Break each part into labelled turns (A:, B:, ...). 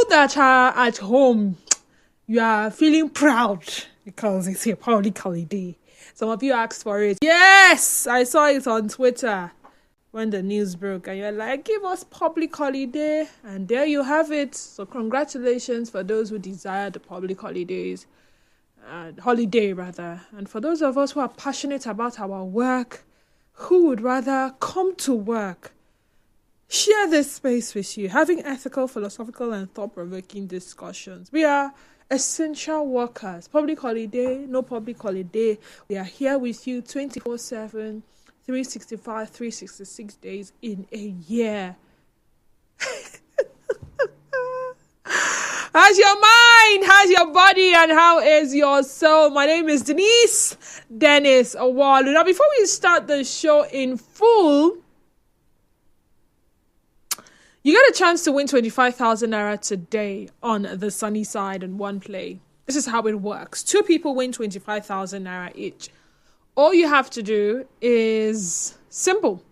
A: that are at home, you are feeling proud because it's a public holiday. Some of you asked for it. Yes, I saw it on Twitter when the news broke, and you're like, give us public holiday, and there you have it. So congratulations for those who desire the public holiday, and for those of us who are passionate about our work, who would rather come to work, share this space with you, having ethical, philosophical, and thought-provoking discussions. We are essential workers. Public holiday, no public holiday, we are here with you 24/7, 365, 366 days in a year. How's your mind? How's your body? And how is your soul? My name is Dennis Awalu. Now, before we start the show in full, you get a chance to win 25,000 Naira today on the sunny side and one play. This is how it works. 2 people win 25,000 Naira each. All you have to do is simple.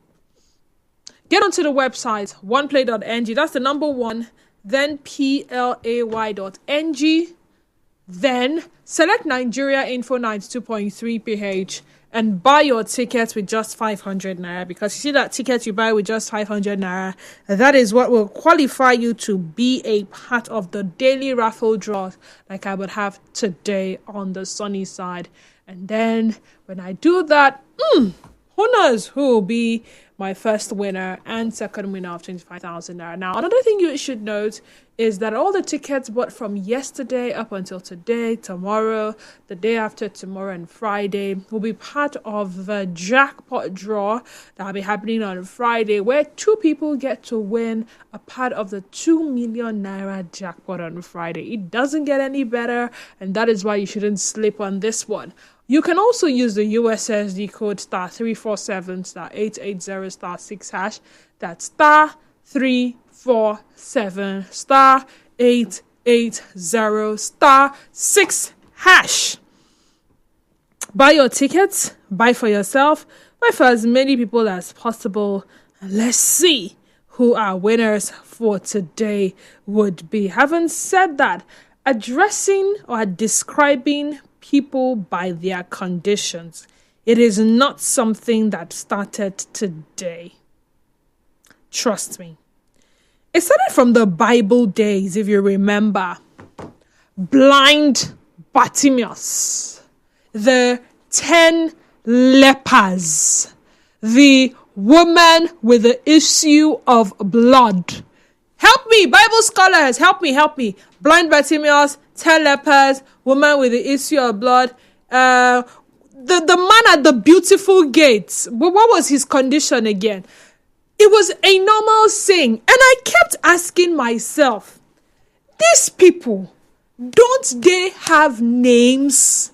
A: Get onto the website, oneplay.ng. That's the number 1, then play.ng. Then select Nigeria Info 92.3 PH and buy your tickets with just 500 Naira. Because you see that ticket you buy with just 500 Naira, that is what will qualify you to be a part of the daily raffle draws like I would have today on the sunny side. And then when I do that, who knows who will be my first winner and second winner of 25,000 Naira. Now, another thing you should note is that all the tickets bought from yesterday up until today, tomorrow, the day after tomorrow, and Friday will be part of the jackpot draw that will be happening on Friday, where 2 people get to win a part of the 2 million Naira jackpot on Friday. It doesn't get any better, and that is why you shouldn't sleep on this one. You can also use the USSD code *347 *880 *6#. That's *347 *880 *6#. Buy your tickets, buy for yourself, buy for as many people as possible, and let's see who our winners for today would be. Having said that, addressing or describing people by their conditions, it is not something that started today. Trust me. It started from the Bible days, if you remember. Blind Bartimaeus, the 10 lepers, the woman with the issue of blood. Help me, Bible scholars, help me. Blind Bartimaeus, 10 lepers, woman with the issue of blood, the man at the beautiful gates. What was his condition again? It was a normal thing. And I kept asking myself, these people, don't they have names?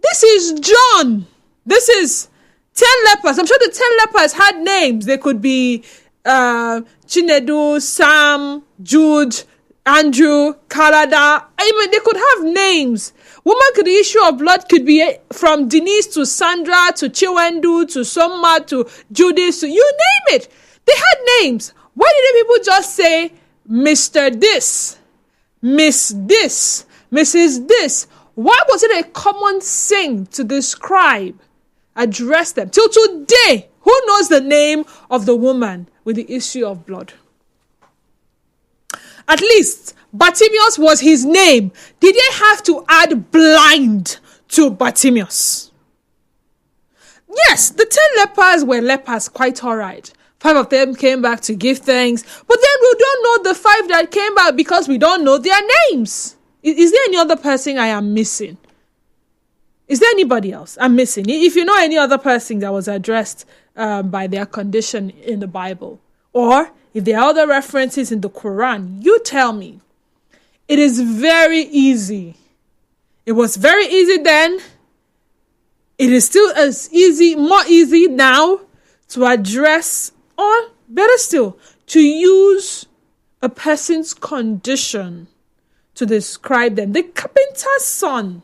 A: This is John. This is 10 lepers. I'm sure the 10 lepers had names. They could be Chinedu, Sam, Jude, Andrew, Kalada. I mean, they could have names. Woman with the issue of blood could be from Denise to Sandra to Chiwendu to Soma to Judith to you name it. They had names. Why didn't people just say Mr. This, Miss This, Mrs. This? Why was it a common thing to describe, address them? Till today, who knows the name of the woman with the issue of blood? At least Bartimaeus was his name. Did they have to add blind to Bartimaeus? Yes, the 10 lepers were lepers, quite all right. 5 of them came back to give thanks. But then we don't know the 5 that came back because we don't know their names. Is there any other person I am missing? Is there anybody else I'm missing? If you know any other person that was addressed by their condition in the Bible, or if there are other references in the Quran, you tell me. It is very easy. It was very easy then. It is still as easy, more easy now to address, or better still, to use a person's condition to describe them. The carpenter's son.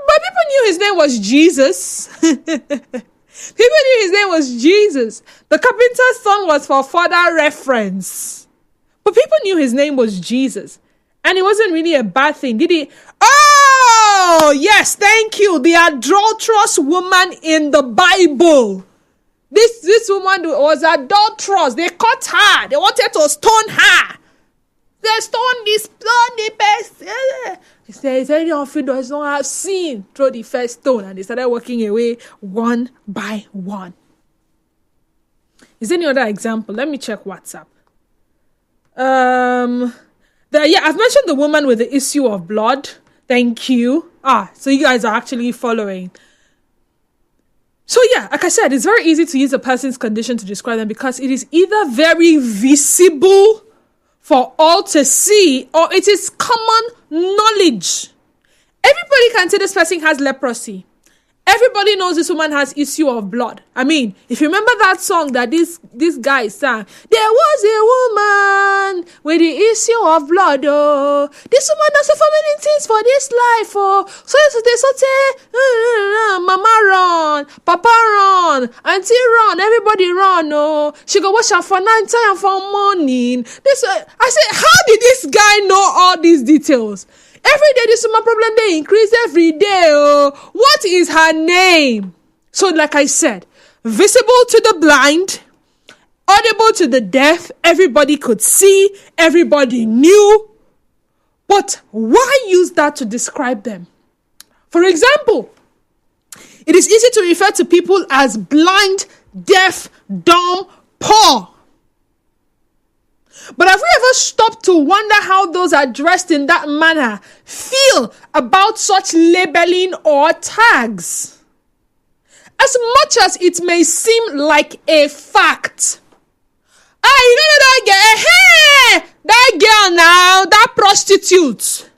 A: But people knew his name was Jesus. People knew his name was Jesus. The carpenter's son was for further reference. But people knew his name was Jesus. And it wasn't really a bad thing, did he? Oh, yes, thank you. The adulterous woman in the Bible. This woman was adulterous. They caught her. They wanted to stone her. They stoned the person. He says, any of you does not have seen, throw the first stone. And they started walking away one by one. Is there any other example? Let me check WhatsApp. I've mentioned the woman with the issue of blood. Thank you. So you guys are actually following. So yeah, like I said, it's very easy to use a person's condition to describe them because it is either very visible for all to see or it is common knowledge. Everybody can say this person has leprosy. Everybody knows this woman has issue of blood. I mean, if you remember that song that this guy sang, there was a woman with the issue of blood, oh. This woman does so many things for this life, oh. So mama run, papa run, auntie run, everybody run, oh. She go wash her for night and for morning. I said, how did this guy know all these details? Every day, this woman problem, they increase every day. Oh, what is her name? So, like I said, visible to the blind, audible to the deaf, everybody could see, everybody knew. But why use that to describe them? For example, it is easy to refer to people as blind, deaf, dumb, poor. But have we ever stopped to wonder how those addressed in that manner feel about such labeling or tags? As much as it may seem like a fact. You know that girl? Hey, that girl now, that prostitute.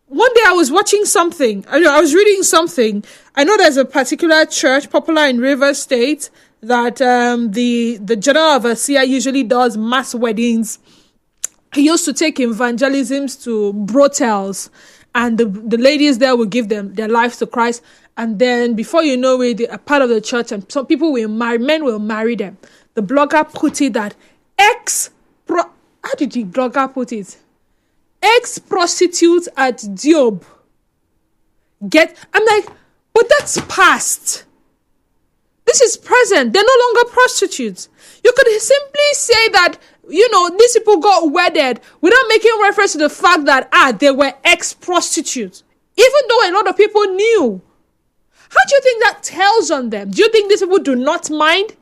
A: One day I was watching something. I was reading something. I know there's a particular church popular in Rivers State that the general overseer usually does mass weddings. He used to take evangelisms to brothels, and the ladies there will give them their lives to Christ. And then before you know it, they're a part of the church, and some people will marry, men will marry them. The blogger put it that how did the blogger put it? Ex-prostitutes at Diob. I'm like, but that's past. This is present. They're no longer prostitutes. You could simply say that, these people got wedded without making reference to the fact that, they were ex-prostitutes. Even though a lot of people knew. How do you think that tells on them? Do you think these people do not mind?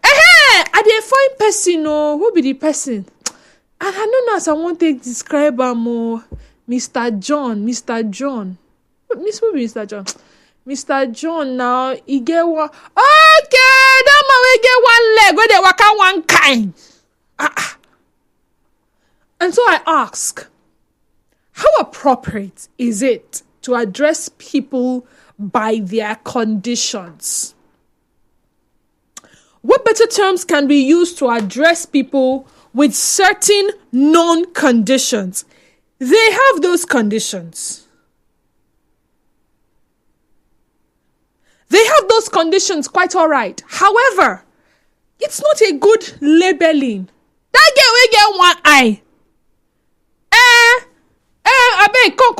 A: Are they a fine person? Who be the person? And I don't know as I want to describe him. Mr. John. Who be Mr. John? Mr. John now, he get one. Okay, that man will get one leg where they work out one kind. And so I ask, how appropriate is it to address people by their conditions? What better terms can be used to address people with certain known conditions? They have those conditions. They have those conditions quite all right. However, it's not a good labeling. That girl will get one eye. I beg, come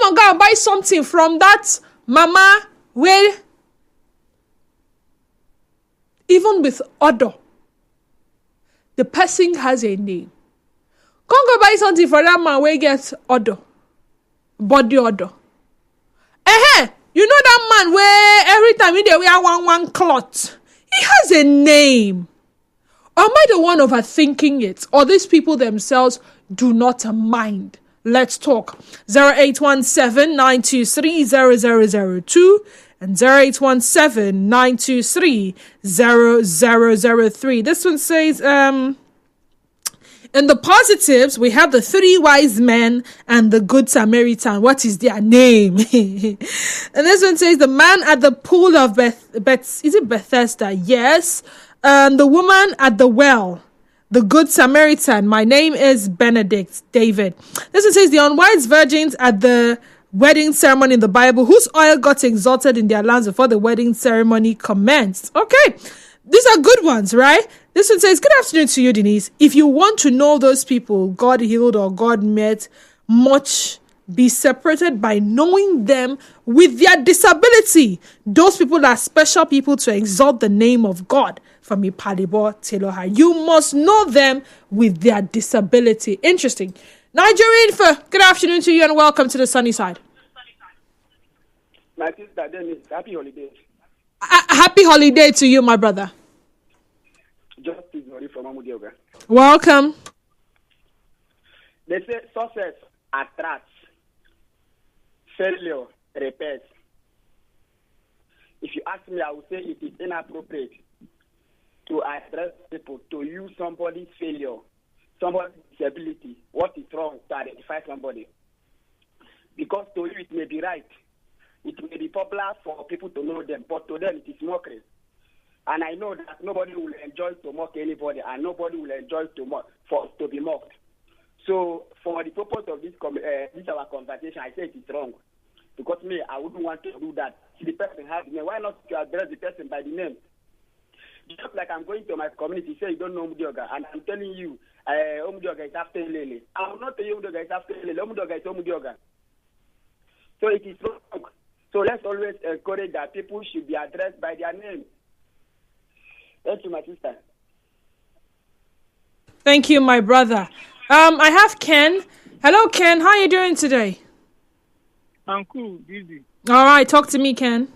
A: on, go and buy something from that mama where even with odor, the person has a name. Come go buy something for that man where gets odor, body odor. You know that man where every time they wear one cloth, he has a name. Or am I the one overthinking it? Or these people themselves do not mind? Let's talk. 0817-923-0002 and 0817-923-0003. This one says, in the positives, we have the 3 wise men and the good Samaritan. What is their name? And this one says the man at the pool of is it Bethesda? Yes. The woman at the well, the good Samaritan. My name is Benedict David. This one says the unwise virgins at the wedding ceremony in the Bible, whose oil got exalted in their lands before the wedding ceremony commenced. Okay. these are good ones, right? This one says, good afternoon to you, Denise. If you want to know those people God healed or God met, much be separated by knowing them with their disability. Those people are special people to exalt the name of God. From Ipalibo Teloha. You must know them with their disability. Interesting. Nigerian for good afternoon to you and welcome to the sunny side.
B: My sister, Dennis, happy holidays.
A: Happy holiday to you, my brother.
B: Justice from Amudioga.
A: Welcome.
B: They say success attracts, failure repairs. If you ask me, I would say it is inappropriate to address people, to use somebody's failure, somebody's disability, what is wrong, to identify somebody. Because to you it may be right. It may be popular for people to know them, but to them it is mockery. And I know that nobody will enjoy to mock anybody, and nobody will enjoy to be mocked. So for the purpose of this our conversation, I say it is wrong. Because me, I wouldn't want to do that. See, the person has the name. Why not to address the person by the name? Just like I'm going to my community, say you don't know Omudioga, and I'm telling you, Omudioga is after Lele. I will not tell you Omudioga is after Lele. Omudioga is Omudioga. So it is wrong. So let's always encourage that people should be addressed by their name. Thank you, my sister.
A: Thank you, my brother. I have Ken. Hello, Ken. How are you doing today?
C: I'm cool, busy.
A: All right, talk to me, Ken.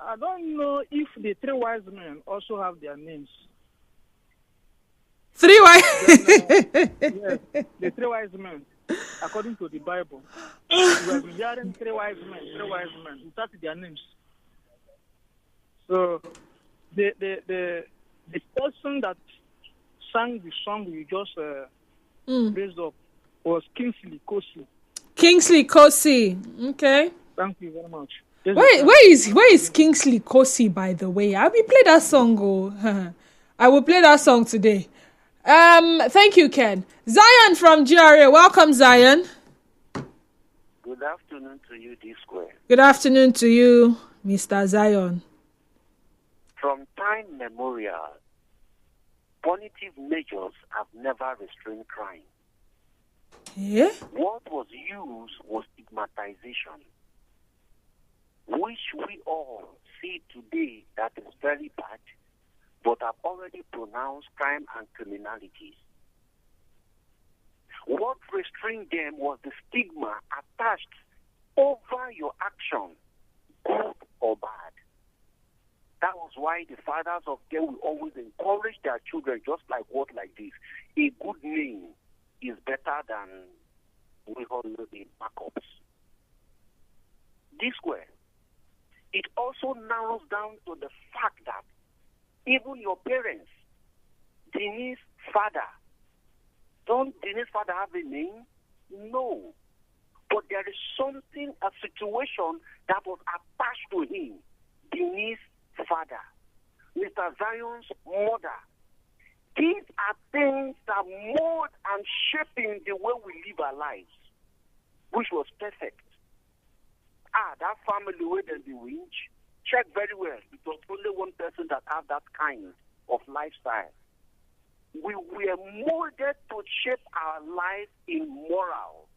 C: I don't know if the three wise men also have their names.
A: Three wise?
C: Yes, the three wise men, according to the Bible. We have been hearing three wise men, without their names. So, the person that sang the song you just raised up was Kingsley Kosi.
A: Kingsley Kosi. Okay.
C: Thank you very much.
A: Where is Kingsley Kosi, by the way? I will play that song. I will play that song today. Thank you, Ken. Zion from GRA. Welcome, Zion.
D: Good afternoon to you, D-Square.
A: Good afternoon to you, Mr. Zion.
D: From time memorial, punitive measures have never restrained crime.
A: Yeah?
D: What was used was stigmatization, which we all see today that is very bad, but have already pronounced crime and criminalities. What restrained them was the stigma attached over your action, good or bad. That was why the fathers of them will always encourage their children, just like what like this. A good name is better than we all know the backups. This way, it also narrows down to the fact that even your parents, Denise's father, don't Denise's father have a name? No. But there is something, a situation that was attached to him. Denise's father, Mr. Zion's mother. These are things that mold and shaping the way we live our lives, which was perfect. That family where they be winch, check very well. It was only one person that had that kind of lifestyle. We were molded to shape our life in moral.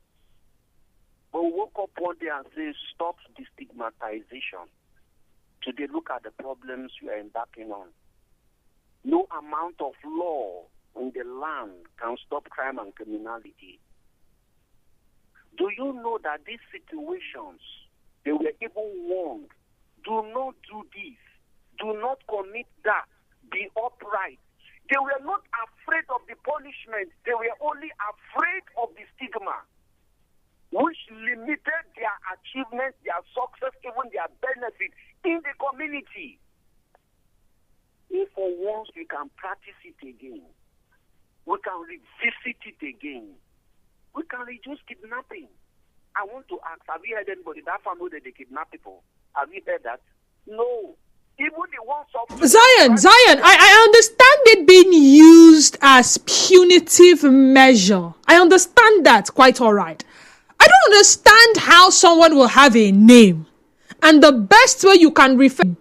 D: But we woke up one day and say, stop the stigmatization. Today, look at the problems we are embarking on. No amount of law in the land can stop crime and criminality. Do you know that these situations, they were even warned, do not do this, do not commit that, be upright. They were not afraid of the punishment, they were only afraid of the stigma, which limited their achievements, their success, even their benefit in the community. If for once we can practice it again, we can revisit it again, we can reduce kidnapping. I want to ask, have you heard anybody that family that they kidnap people? Have you heard that? No. Even the ones of
A: Zion, I understand it being used as punitive measure. I understand that quite all right. I don't understand how someone will have a name and the best way you can refer.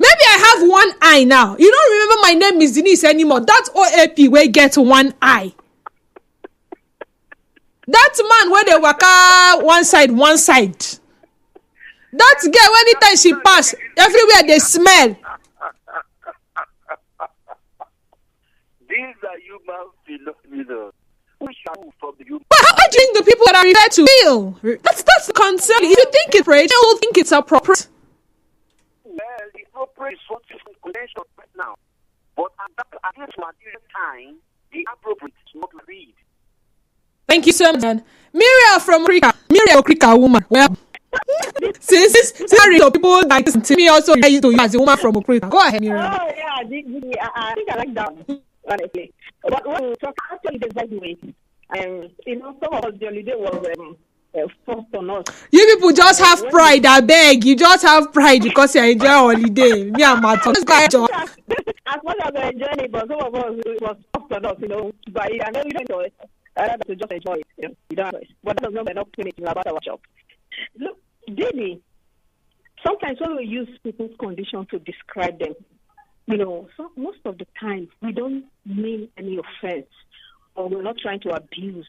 A: Maybe I have one eye now. You don't remember my name is Denise anymore. That's OAP where get one eye. That man where they waka one side. That girl, anytime she pass, everywhere they smell.
D: These are human phenomena. We shall move from the human.
A: But how do you think the people that are referred to feel? That's the concern. If you think it's right, they will think it's appropriate.
D: Well, the appropriate is what is in connection right now. But at this material time, the appropriate is not read.
A: Thank you so much, man. Miriam from Okrika woman. Well, since people like this, to me also you to you as a woman from Okrika. Go ahead, Miriam.
E: Oh yeah, I think I like that honestly. But when we talk actually the exact way, some of us the holiday was forced on us.
A: You people just have pride, I beg. You just have pride because you enjoy holiday. Me and my talk.
E: As much as I enjoy it, but some of us it was forced on us, But I know we don't enjoy it. I rather to just enjoy it. You don't have it. But that does not mean not anything about our job. Look, Didi, sometimes when we use people's condition to describe them, most of the time we don't mean any offense, or we're not trying to abuse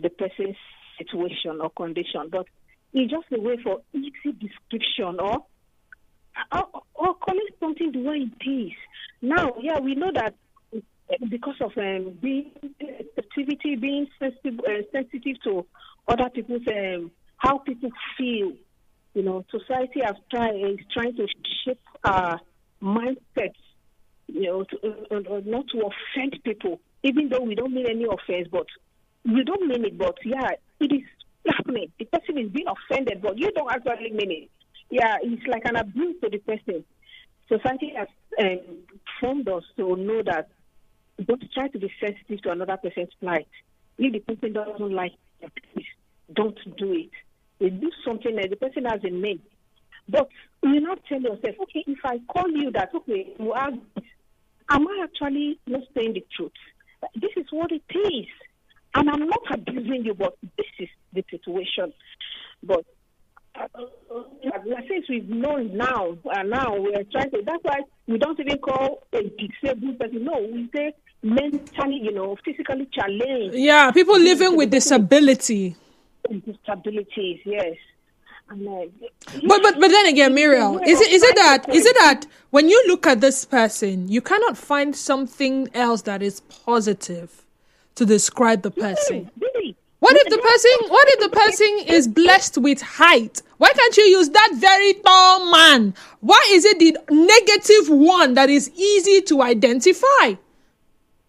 E: the person's situation or condition, but it's just a way for easy description or calling something the way it is. Now, we know that because of being activity, being sensitive to other people's how people feel, society is trying to shape our mindsets, not to offend people, even though we don't mean any offense, but you don't mean it, but it is happening. The person is being offended, but you don't actually mean it. It's like an abuse to the person. Society has formed us to know that don't try to be sensitive to another person's plight. If the person doesn't like it, please don't do it. You do something that the person has a name. But you not tell yourself, okay, if I call you that, okay, you are, am I actually not saying the truth? This is what it is. And I'm not abusing you, but this is the situation. But since we've known now, now we are trying to, that's why we don't even call a disabled person. No, we say mentally, physically challenged.
A: Yeah, people living with disability.
E: Disabilities, yes. And,
A: but then again, Muriel, is it that when you look at this person, you cannot find something else that is positive to describe the person? What if the person is blessed with height? Why can't you use that very tall man? Why is it the negative one that is easy to identify?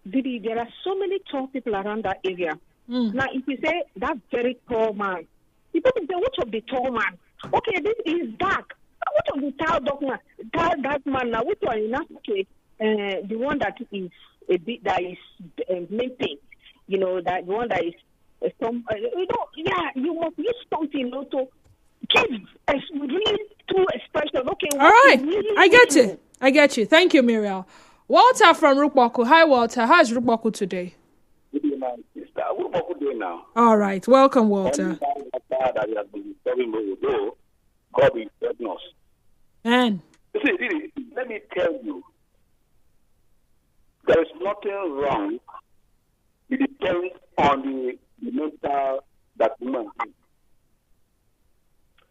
E: Didi, there are so many tall people around that area. Now, if you say that very tall man, people say, which of the tall man? Okay, this is dark. Which of the tall dark man now? Which one is not okay? The one that is a bit that is limping. That the one that is you must use something to give really true expression. Okay,
A: all right, really I get you. Thank you, Muriel. Walter from Rukwaku. Hi, Walter. How is Rukwaku today?
F: Good evening, sister. Rukwaku day now.
A: All right, welcome, Walter.
F: That he has been serving me with, God will help us.
A: And
F: see, let me tell you, there is nothing wrong. It depends on the mental that woman has.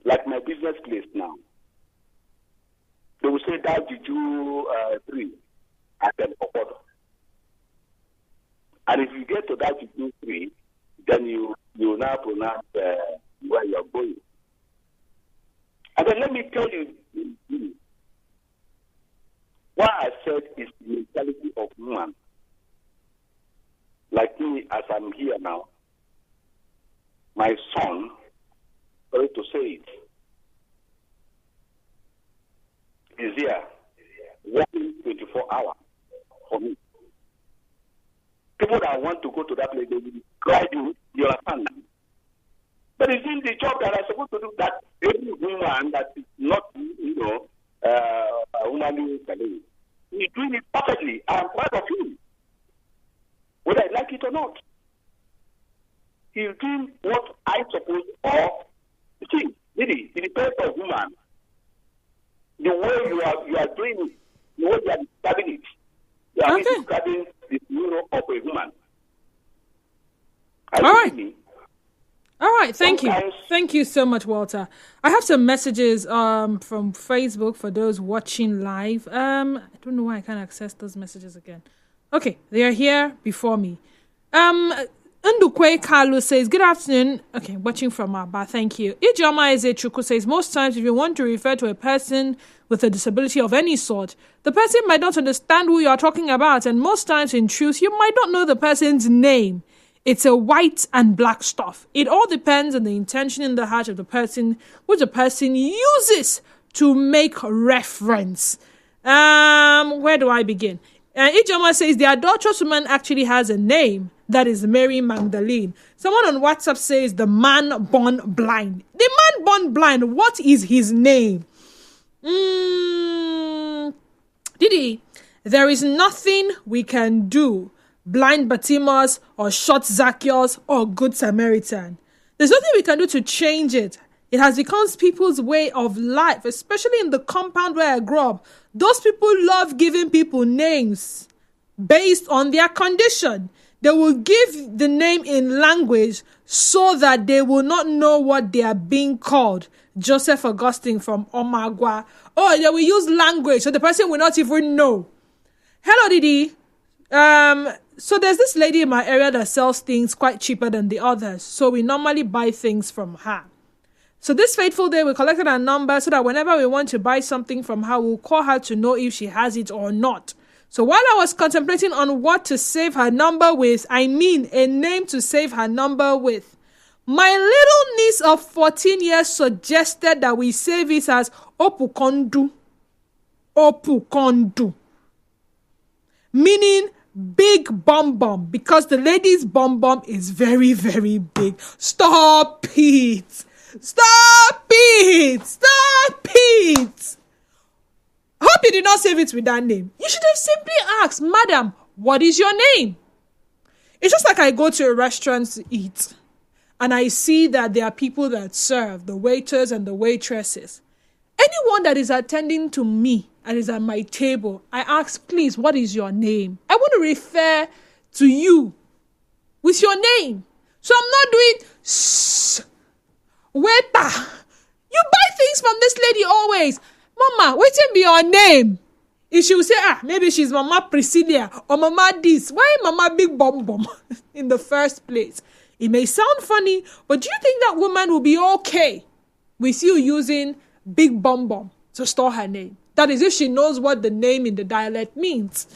F: Like my business place now. They will say that Juju 3 at the Okoto. And if you get to that Juju 3, then you now pronounce where you're going. And then let me tell you, what I said is the mentality of woman. Like me, as I'm here now, my son, sorry to say it, is here working 24 hours for me. People that want to go to that place, they will guide you understand. But it's in the job that I'm supposed to do that every woman that is not, a woman is doing it perfectly. I'm proud of him. Whether I like it or not. He's doing what I suppose, or see, really, it depends on woman. The way you are doing describing the neuro of a woman.
A: All right. All right, thank you. Thank you so much, Walter. I have some messages from Facebook for those watching live. I don't know why I can't access those messages again. Okay, they are here before me. Ndukwe Carlo says, good afternoon. Okay, watching from Aba, thank you. Ijoma Ezechuku says, most times if you want to refer to a person with a disability of any sort, the person might not understand who you are talking about, and most times in truth, you might not know the person's name. It's a white and black stuff. It all depends on the intention in the heart of the person, which the person uses to make reference. Where do I begin? Ijoma says the adulterous woman actually has a name. That is Mary Magdalene. Someone on WhatsApp says the man born blind. The man born blind, what is his name? Didi, there is nothing we can do. Blind Bartimaeus or short Zacchaeus or Good Samaritan. There's nothing we can do to change it. It has become people's way of life, especially in the compound where I grew up. Those people love giving people names based on their condition. They will give the name in language so that they will not know what they are being called. Joseph Augustine from Omagwa. Oh, they will use language so the person will not even know. Hello, Didi. So there's this lady in my area that sells things quite cheaper than the others. So we normally buy things from her. So this fateful day, we collected her number so that whenever we want to buy something from her, we'll call her to know if she has it or not. So while I was contemplating on what to save her number with, I mean a name to save her number with, my little niece of 14 years suggested that we save it as Opukondu. Opukondu. Meaning big bum bum, because the lady's bum bum is very, very big. Stop it. Stop it. Stop it. Hope you did not save it with that name. You should have simply asked, Madam, what is your name? It's just like I go to a restaurant to eat and I see that there are people that serve, the waiters and the waitresses. Anyone that is attending to me and is at my table, I ask, please, what is your name? I want to refer to you with your name. So I'm not doing waiter. You buy things from this lady always. Mama, wait till be your name. If she will say, maybe she's Mama Priscilla or Mama this. Why Mama Big Bum Bum in the first place? It may sound funny, but do you think that woman will be okay with you using Big Bum Bum to store her name? That is if she knows what the name in the dialect means.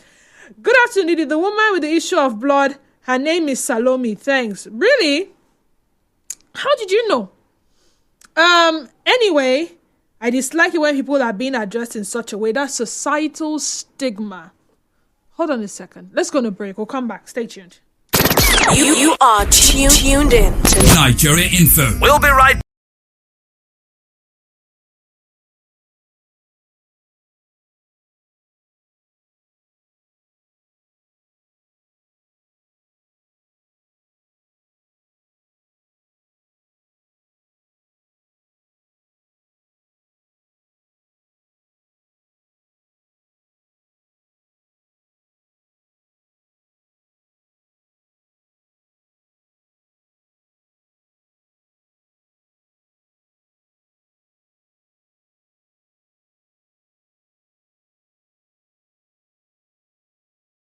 A: Good afternoon, Didi. The woman with the issue of blood, her name is Salome. Thanks. Really? How did you know? Anyway, I dislike it when people are being addressed in such a way. That's societal stigma. Hold on a second. Let's go on a break. We'll come back. Stay tuned.
G: You are tuned in to
H: Nigeria Info. We'll be right back.